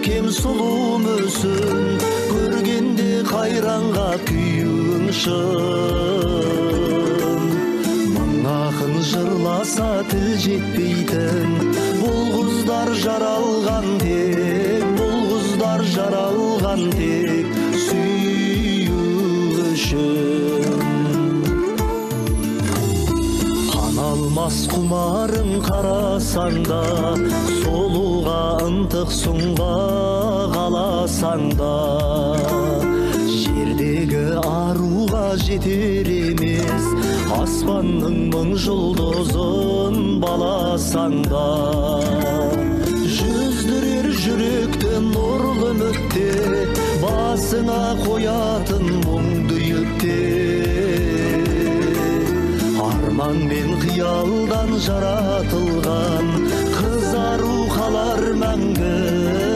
көркем сұлу мүсін, көргенде қайранға күйің шын. Мың ақын жырласа тіл жетпейтін, бұл қыздар жаралған тек, бұл қыздар жаралған тек сүю үшін. Алмас құмарың қарасаң да, солуға ынтық сұңға қаласаң да, жердегі аруға жетер емес, аспанның мың жұлдызын баласаң да. Жүздірер жүректі нұрлы үмітте, басыңа қоятын мұңды yüкте. Арман мен қиялдан жаратылған, қызару қалар мәңгі